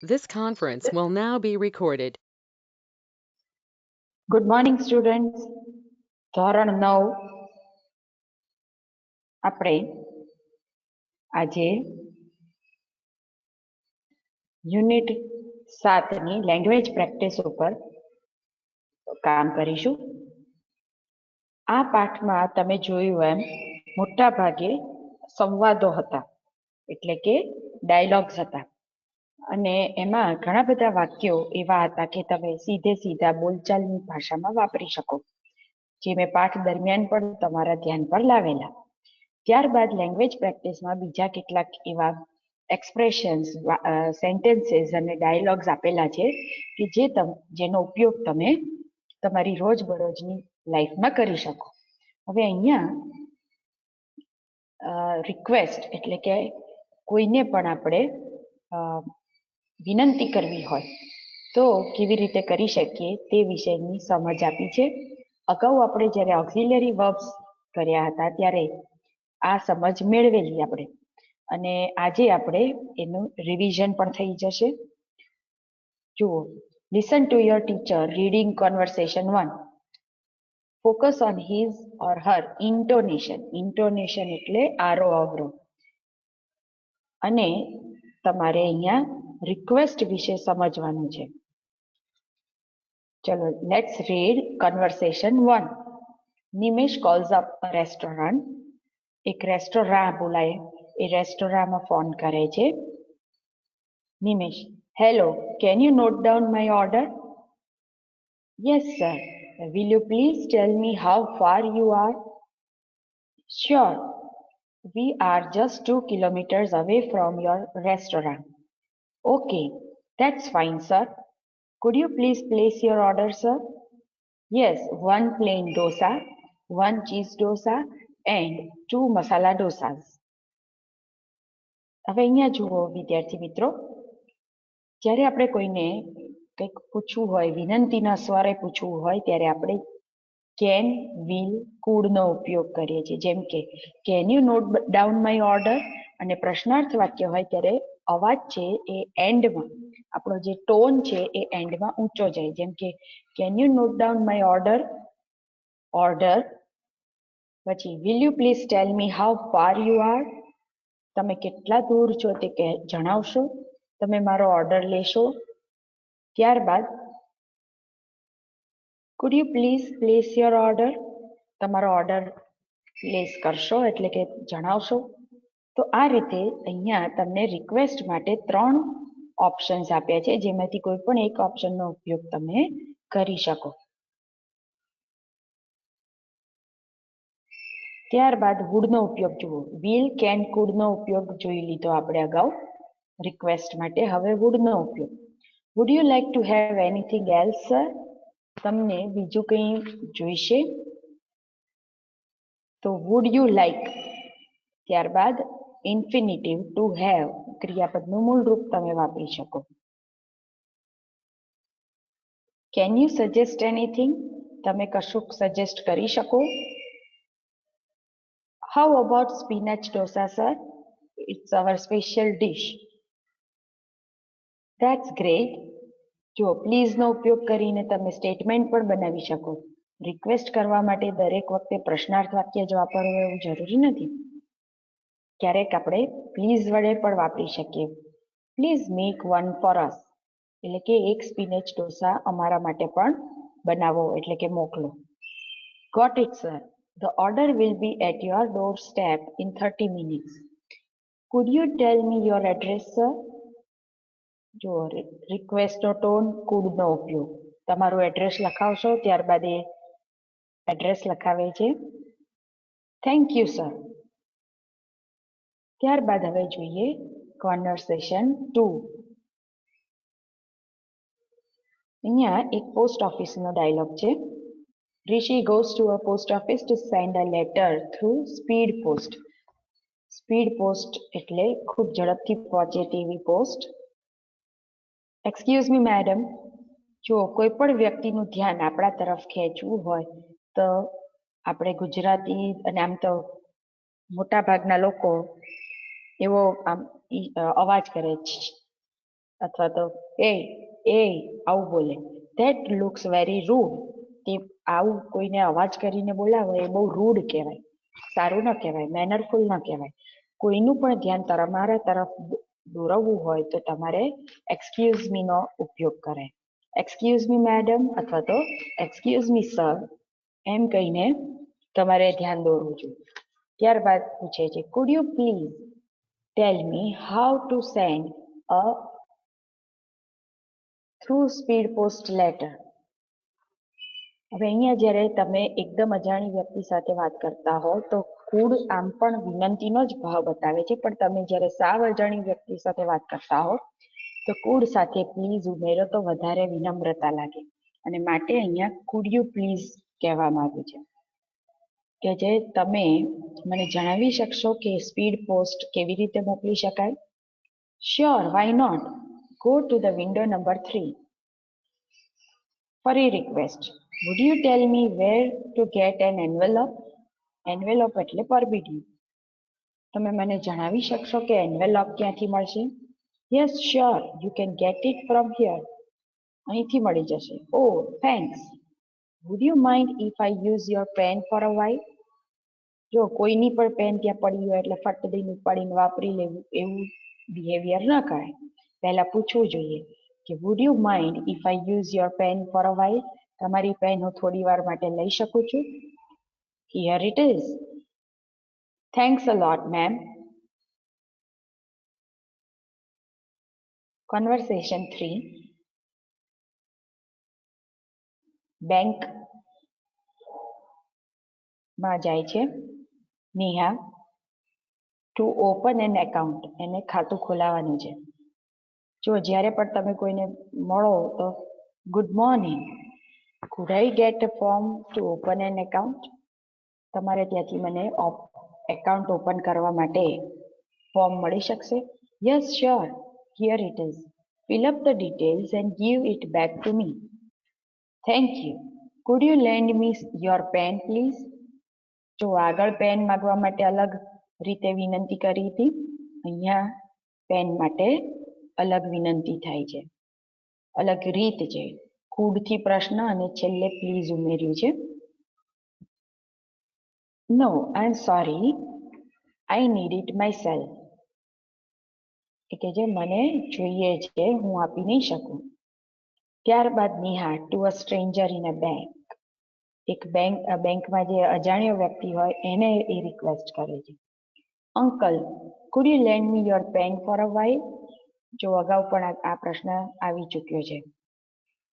This conference will now be recorded. Good morning students. ધોરણ 9 આપણે આજે યુનિટ 7ની લેંગ્વેજ પ્રેક્ટિસ ઉપર કામ કરીશું. આ પાઠમાં તમે જોયું એમ મોટા ભાગે સંવાદો હતા, એટલે કે ડાયલોગ્સ હતા, અને એમાં ઘણા બધા વાક્યો એવા હતા કે તમે સીધે સીધા બોલચાલની ભાષામાં વાપરી શકો, જે મેં પાઠ દરમિયાન પણ તમારા ધ્યાન પર લાવેલા. ત્યારબાદ લેંગ્વેજ પ્રેક્ટિસમાં બીજા કેટલાક એવા એક્સપ્રેશન્સ, સેન્ટેન્સીસ અને ડાયલોગ્સ આપેલા છે કે જેનો ઉપયોગ તમે તમારી રોજબરોજની લાઈફમાં કરી શકો. હવે અહીંયા રિક્વેસ્ટ એટલે કે કોઈને પણ આપણે વિનંતી કરવી હોય તો કેવી રીતે કરી શકીએ તે વિષયની સમજ આપી છે. અગાઉ આપણે જ્યારે ઓક્ઝિલરી વર્બ્સ કર્યા હતા ત્યારે આ સમજ મેળવેલી આપણે, અને આજે આપણે એનું રિવિઝન પણ થઈ જશે. જુઓ, listen to your teacher reading conversation 1. Focus on his or her intonation. Intonation એટલે આરો અવરો. અને તમારે અહીંયા રિક્વેસ્ટ વિશે સમજવાનું છે. ચલો, let's read conversation 1. Nimesh calls up a restaurant. એક રેસ્ટોરાં બોલાય, એ રેસ્ટોરાંમાં ફોન કરે છે. Nimesh: hello, can you note down my order? Yes sir. Will you please tell me how far you are? Sure. We are just 2 kilometers away from your restaurant. Okay, that's fine, sir. Could you please place your order, sir? Yes, 1 plain dosa, 1 cheese dosa and 2 masala dosas. હવે અહીંયા જુઓ વિદ્યાર્થી મિત્રો, જ્યારે આપણે કોઈને કંઈક પૂછવું હોય, વિનંતીના સ્વરે પૂછવું હોય, ત્યારે આપણે કેન, વિલ, કુડનો ઉપયોગ કરીએ છીએ. જેમ કે can you note down my order, અને પ્રશ્નાર્થ વાક્ય હોય ત્યારે અવાજ છે એ એન્ડમાં, આપણો જે ટોન છે એ એન્ડમાં ઊંચો જાય. જેમ કે can you note down my order, order. પછી will you please tell me how far you are, તમે કેટલા દૂર છો તે જણાવશો, તમે મારો ઓર્ડર લેશો. ત્યારબાદ food you please place your order, તમારો ઓર્ડર પ્લેસ કરશો એટલે કે જણાવશો. તો આ રીતે અહીંયા તમને રિક્વેસ્ટ માટે 3 ઓપ્શન્સ આપ્યા છે, જેમાંથી કોઈ પણ એક ઓપ્શનનો ઉપયોગ તમે કરી શકો. ત્યારબાદ વુડનો ઉપયોગ જુઓ. વિલ, કેન, કુડનો ઉપયોગ જોઈ લીધો આપણે અગાઉ રિક્વેસ્ટ માટે. હવે વુડનો ઉપયોગ. Would you like to have anything else sir? તમને બીજું કંઈ જોઈશે? તો વુડ યુ લાઈક, ત્યારબાદ ઇન્ફિનિટિવ ટુ હેવ, ક્રિયાપદનું મૂળ રૂપ તમે વાપરી શકો. કેન યુ સજેસ્ટ એનીથિંગ, તમે કશુંક સજેસ્ટ કરી શકો. How about spinach dosa sir? It's our special dish. That's great. જો પ્લીઝનો ઉપયોગ કરીને તમે સ્ટેટમેન્ટ પણ બનાવી શકો. રિક્વેસ્ટ કરવા માટે દરેક વખતે પ્રશ્નાર્થ વાક્ય જ વાપરવું એવું જરૂરી નથી. ક્યારેક આપણે પ્લીઝ વડે પણ વાપરી શકીએ. Please make one for us, એટલે કે એક સ્પિનેચ ડોસા અમારા માટે પણ બનાવો, એટલે કે મોકલો. Got it sir. The order will be at your doorstep in 30 minutes. Could you tell me your address, sir? જો રિક્વેસ્ટનો ટોન, કુડનો ઉપયોગ. તમારું એડ્રેસ લખાવશો, ત્યારબાદ એ એડ્રેસ લખાવે છે. Thank you sir. ત્યારબાદ હવે જોઈએ કન્વર્સેશન 2. અહીંયા એક પોસ્ટ ઓફિસનો ડાયલોગ છે. Rishi goes to a post office to send a letter through speed post. Speed post એટલે ખૂબ ઝડપથી પહોંચે તેવી પોસ્ટ. એક્સક્યુઝ મી મેડમ, જો કોઈ પણ વ્યક્તિનું ધ્યાન આપણા તરફ ખેંચવું હોય તો આપણે ગુજરાતી, અને આમ તો મોટા ભાગના લોકો એવો આમ અવાજ કરે છે, અથવા તો એ એ આવું બોલે, ધેટ લુક્સ વેરી રૂડ. તે આવું કોઈને અવાજ કરીને બોલાવે એ બહુ રૂડ કહેવાય, સારું ન કહેવાય, મેનરફુલ ન કહેવાય. કોઈનું પણ ધ્યાન તમારા તરફ દોરવવું હોય તો તમારે એક્સક્યુઝ મી નો ઉપયોગ કરે. એક્સક્યુઝ મી મેડમ અથવા તો એક્સક્યુઝ મી સર એમ કહીને તમારે ધ્યાન દોરવું જોઈએ. ત્યારબાદ પૂછે છે, food you please tell me how to send a through speed post letter. હવે અહીંયા જ્યારે તમે એકદમ અજાણી વ્યક્તિ સાથે વાત કરતા હો તો કુડ આમ પણ વિનંતીનો જ ભાવ બતાવે છે, પણ તમે જ્યારે સાવ અજાણી વ્યક્તિ સાથે વાત કરતા હો તો કુડ સાથે પ્લીઝ ઉમેરો તો વધારે વિનમ્રતા લાગે, અને માટે અહીંયા કુડ યુ પ્લીઝ કહેવામાં આવ્યું છે કે જે તમે મને જણાવી શકશો કે સ્પીડ પોસ્ટ કેવી રીતે મોકલી શકાય. Sure, why not. Go to the window number 3. ફરી request, would you tell me where to get an envelope. Envelope એટલે પરબીડિયું. તમે મને જણાવી શકશો કે એન્વેલપ ક્યાંથી મળશે. Yes sure, you can get it from here. અહીંથી મળી જશે. Oh thanks. Would you mind if I use your pen for a while. જો કોઈની પણ પેન ત્યાં પડી હોય એટલે ફટ દઈને ઉપાડીને વાપરી લેવું, એવું બિહેવિયર ન કરાય. પહેલા પૂછવું જોઈએ કે would you mind if I use your pen for a while. તમારી પેન હું થોડી વાર માટે લઈ શકું છું. Here it is. Thanks a lot ma'am. Conversation 3. Bank માં જાય છે Neha to open an account. એને ખાતું ખોલાવવાનું છે. જો જ્યારે પણ તમે કોઈને મળો તો good morning, food I get a form two open an account. તમારે ત્યાંથી મને એકાઉન્ટ ઓપન કરવા માટે ફોર્મ મળી શકશે. Yes sure, here it is. Fill up the details and give it back to me. Thank you. Could you lend me your pen please. જો આગળ pen માંગવા માટે અલગ રીતે વિનંતી કરી હતી, અહીંયા પેન માટે અલગ વિનંતી થાય છે, અલગ રીત છે. કુડથી પ્રશ્ન અને છેલ્લે પ્લીઝ ઉમેર્યું છે. No, I am sorry, I need it myself. કે જે મને જોઈએ છે, હું આપી નહીં શકું. ત્યારબાદ Neha to a stranger in a bank. એક બેંકમાં જે અજાણ્યો વ્યક્તિ હોય એને એ રિક્વેસ્ટ કરે છે. Uncle, could you lend me your pen for a while. જો અગાઉ પણ આ પ્રશ્ન આવી ચૂક્યો છે.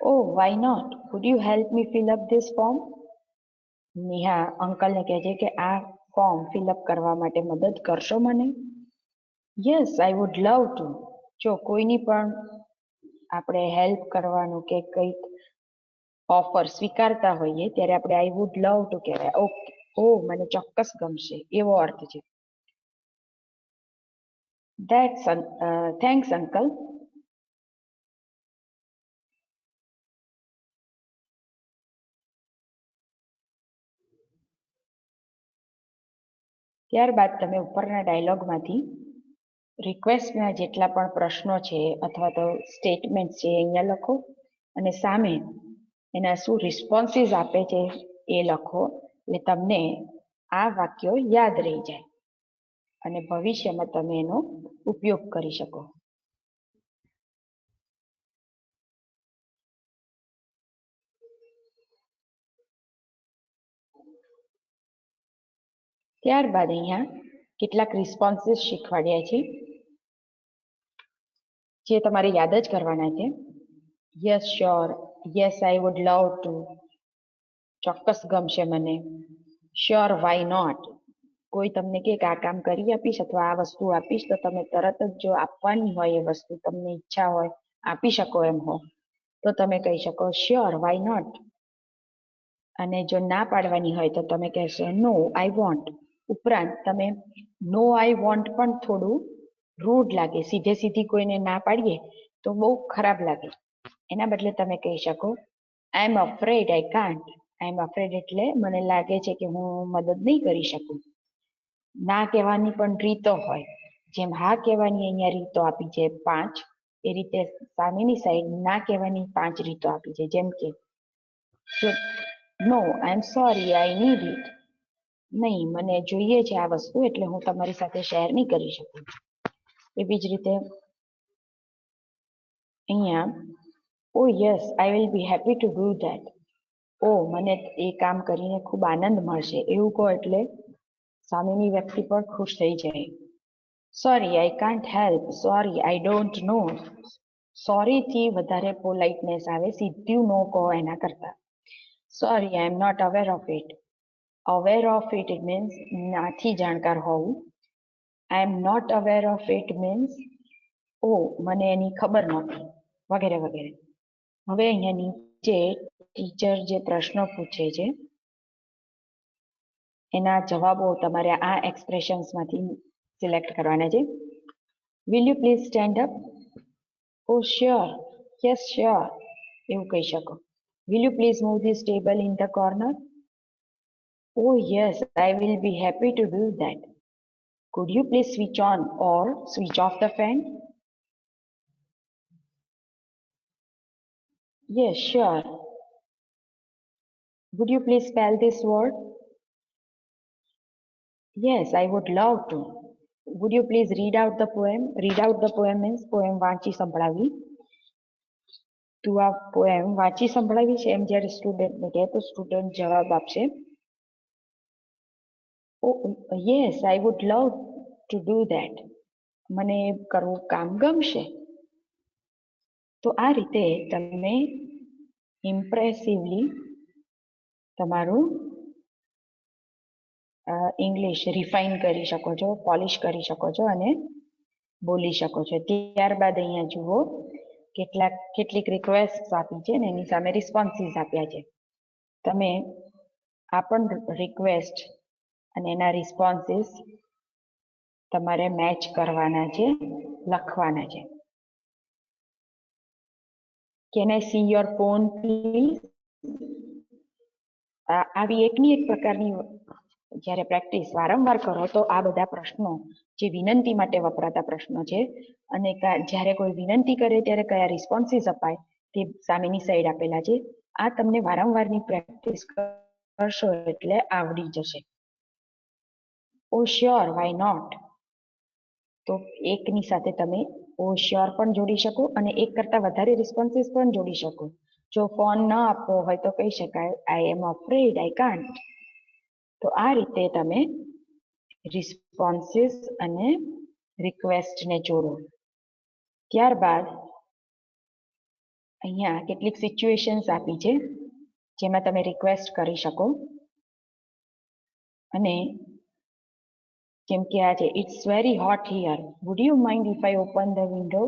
Oh why not, could you help me fill up this form. Neha અંકલને કહે છે કે આ ફોર્મ ફિલઅપ કરવા માટે મદદ કરશો મને. Yes I would love two. જો કોઈની પણ આપણે હેલ્પ કરવાનું કે કંઈક ઓફર સ્વીકારતા હોઈએ ત્યારે આપણે આઈ વુડ લવ ટુ કહેવાય. ઓકે, ઓ મને ચોક્કસ ગમશે, એવો અર્થ છે. Thanks uncle. ત્યારબાદ તમે ઉપરના ડાયલોગમાંથી રિક્વેસ્ટના જેટલા પણ પ્રશ્નો છે અથવા તો સ્ટેટમેન્ટ છે અહીંયા લખો, અને સામે એના શું રિસ્પોન્સીસ આપે છે એ લખો. એટલે તમને આ વાક્યો યાદ રહી જાય અને ભવિષ્યમાં તમે એનો ઉપયોગ કરી શકો. ત્યારબાદ અહીંયા કેટલાક રિસ્પોન્સીસ શીખવાડ્યા છે જે તમારે યાદ જ કરવાના છે. Yes sure, yes I would love to, ચોક્કસ ગમશે મને. Sure, why not. કોઈ તમને કે આ કામ કરી આપીશ અથવા આ વસ્તુ આપીશ તો તમે તરત જ જો આપવાની હોય એ વસ્તુ તમને ઈચ્છા હોય, આપી શકો એમ હો તો તમે કહી શકો શ્યોર, વાય નોટ. અને જો ના પાડવાની હોય તો તમે કહેશો નો આઈ વોન્ટ. ઉપરાંત તમે નો આઈ વોન્ટ પણ થોડું રૂડ લાગે, સીધે સીધી કોઈને ના પાડીએ તો બહુ ખરાબ લાગે. એના બદલે તમે કહી શકો I am afraid I can't. I am afraid એટલે મને લાગે છે કે હું મદદ નહીં કરી શકું. ના કહેવાની પણ રીતો હોય, જેમ હા કહેવાની અહીંયા રીતો આપી છે 5, એ રીતે સામેની સાઈડ ના કહેવાની 5 રીતો આપી છે. જેમ કે no I am sorry I need it, નહીં મને જોઈએ છે આ વસ્તુ એટલે હું તમારી સાથે શેર નહીં કરી શકું. એવી જ રીતે અહીંયા oh yes I will be happy to do that, oh મને એ કામ કરીને ખૂબ આનંદ મળશે, એવું કહો એટલે સામેની વ્યક્તિ પણ ખુશ થઈ જાય. Sorry I can't help, sorry I don't know. Sorry થી વધારે પોલાઇટનેસ આવે, સીધું નો કહો એના કરતા. Sorry I am not aware of it. Aware of it means નાથી જાણકાર હોવું. આઈ am not aware of it means ઓ મને એની ખબર નહોતી, વગેરે વગેરે. હવે અહીંયા નીચે ટીચર જે પ્રશ્નો પૂછે છે એના જવાબો તમારે આ એક્સપ્રેશન્સમાંથી સિલેક્ટ કરવાના છે. Will you please stand up? Oh sure, yes sure, એવું કહી શકો. Will you please move this table in the corner? Oh yes I will be happy to do that. Could you please switch on or switch off the fan? Yes, sure. Would you please spell this word? Yes, I would love to. Would you please read out the poem? Read out the poem means poem વાંચી સંભળાવી. તું આ poem વાંચી સંભળાવી છે એમ જ્યારે સ્ટુડન્ટને કહે તો સ્ટુડન્ટ જવાબ આપશે. Oh, yes, I would love to do that. મને કરવું કામ ગમશે. તો આ રીતે તમે ઇમ્પ્રેસિવલી તમારું ઇંગ્લિશ રિફાઇન કરી શકો છો, પોલિશ કરી શકો છો અને બોલી શકો છો. ત્યારબાદ અહીંયા જુઓ કેટલીક રિક્વેસ્ટ આપી છે ને એની સામે રિસ્પોન્સીસ આપ્યા છે. તમે આ પણ રિક્વેસ્ટ અને એના રિસ્પોન્સીસ તમારે મેચ કરવાના છે, લખવાના છે. Can I C your phone please? આવી એકની એક પ્રકારની જ્યારે પ્રેક્ટિસ વારંવાર કરો તો આ બધા પ્રશ્નો જે વિનંતી માટે વપરાતા પ્રશ્નો છે અને જ્યારે કોઈ વિનંતી કરે ત્યારે કયા રિસ્પોન્સીસ અપાય તે સામેની સાઈડ આપેલા છે. આ તમને વારંવારની પ્રેક્ટિસ કરશો એટલે આવડી જશે. ઓ શ્યોર, વાય નોટ? તો એકની સાથે તમે ઓ શ્યોર પણ જોડી શકો અને એક કરતા વધારે રિસ્પોન્સીસ પણ જોડી શકો. જો ફોન ન આપવો હોય તો કહી શકાય આઈ એમ અફ્રેડ આઈ કાન્ટ. તો આ રીતે તમે રિસ્પોન્સીસ અને રિક્વેસ્ટને જોડો. ત્યારબાદ અહીંયા કેટલીક સિચ્યુએશન્સ આપી છે જેમાં તમે રિક્વેસ્ટ કરી શકો અને કેમ કે આ છે it's very hot here, would you mind if I open the window?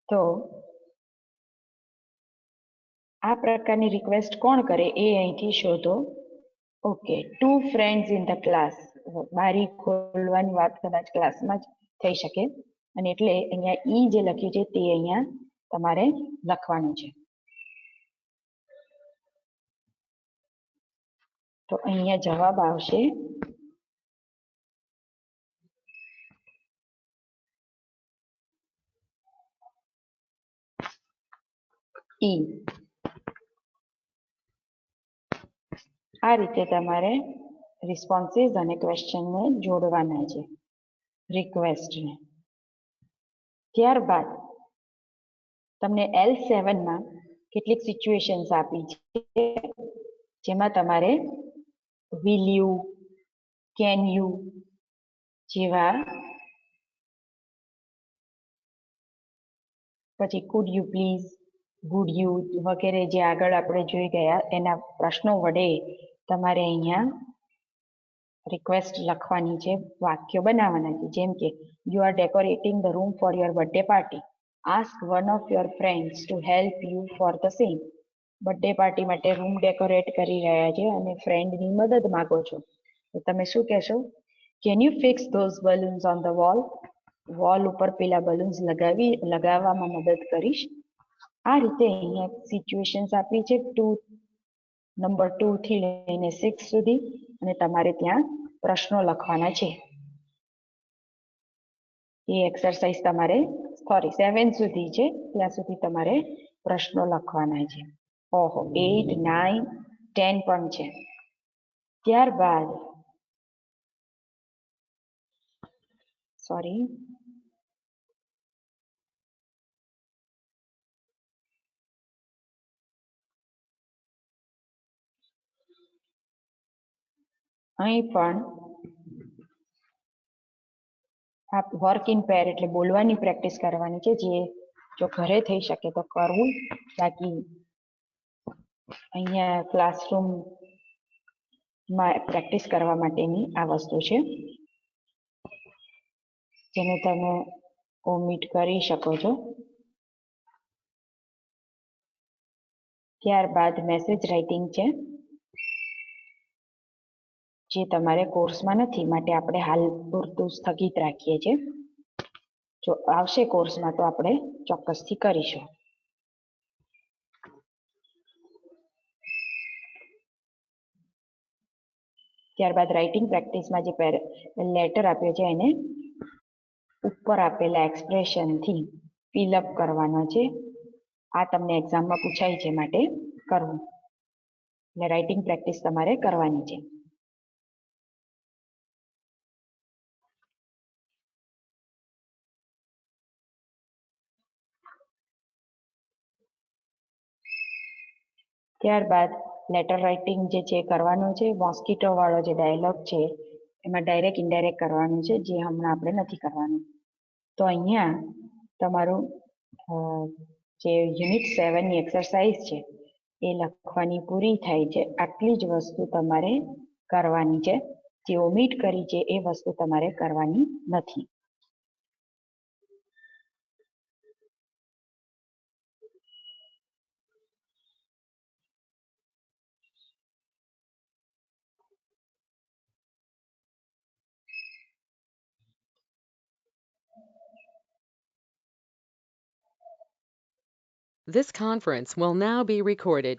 તો આ પ્રકારની રિક્વેસ્ટ કોણ કરે એ અહીંથી શોધો. Okay, 2 friends in the class. બારી ખોલવાની વાત કદાચ ક્લાસમાં જ થઈ શકે અને એટલે અહીંયા ઈ જે લખ્યું છે તે અહીંયા તમારે લખવાનું છે. તો અહીંયા જવાબ આવશે ઈ. આ રીતે તમારે રિસ્પોન્સીસ અને ક્વેશ્ચનને જોડવાના છે, રિક્વેસ્ટને. ત્યારબાદ તમને L7માં કેટલીક સિચ્યુએશન્સ આપી છે જેમાં તમારે વિલ યુ, કેન યુ જેવા, પછી food you please, would you વગેરે જે આગળ આપણે જોઈ ગયા એના પ્રશ્નો વડે તમારે અહીંયા રિક્વેસ્ટ લખવાની છે, વાક્યો બનાવવાના છે. જેમ કે you are decorating the room for your birthday party, ask one of your friends to help you for the same. Birthday party માટે રૂમ ડેકોરેટ કરી રહ્યા છે અને ફ્રેન્ડની મદદ માંગો છો તો તમે શું કહેશો? Can you fix those balloons on the wall? Wall ઉપર પેલા બલૂન્સ લગાવવામાં મદદ કરીશ. આ રીતે અહીંયા સિચ્યુએશન્સ આપી છે નંબર 2 થી લઈને 6 સુધી અને તમારે ત્યાં પ્રશ્નો લખવાના છે. એ એક્સરસાઇઝ તમારે સોરી 7 સુધી છે ત્યાં સુધી તમારે પ્રશ્નો લખવાના છે. ઓહો 8, 9, 10 પણ છે. ત્યારબાદ સોરી અહીં પણ આ વર્ક ઇન પેર એટલે બોલવાની પ્રેક્ટિસ કરવાની છે. જે જો ઘરે થઈ શકે તો કરવું, બાકી અહીંયા ક્લાસરૂમમાં પ્રેક્ટિસ કરવા માટેની આ વસ્તુ છે જેને તમે ઓમિટ કરી શકો છો. ત્યારબાદ મેસેજ રાઇટિંગ છે જે તમારે કોર્સમાં નથી, માટે આપણે હાલ પૂરતું સ્થગિત રાખીએ છીએ. જો આવશે કોર્સમાં તો આપણે ચોક્કસથી કરીશું. ત્યારબાદ રાઇટિંગ પ્રેક્ટિસમાં જે લેટર આપ્યો છે એને ઉપર આપેલા એક્સપ્રેશનથી ફિલઅપ કરવાનો છે. આ તમને એક્ઝામમાં પૂછાય છે માટે કરવું. એટલે રાઇટિંગ પ્રેક્ટિસ તમારે કરવાની છે. ત્યારબાદ લેટર રાઇટિંગ જે છે કરવાનું છે. મોસ્કીટો વાળો જે ડાયલોગ છે એમાં ડાયરેક્ટ ઇનડાયરેક્ટ કરવાનું છે, જે હમણાં આપણે નથી કરવાનું. તો અહીંયા તમારું જે યુનિટ 7ની એક્સરસાઇઝ છે એ લખવાની પૂરી થાય છે. આટલી જ વસ્તુ તમારે કરવાની છે. જે ઓમિટ કરી છે એ વસ્તુ તમારે કરવાની નથી. This conference will now be recorded.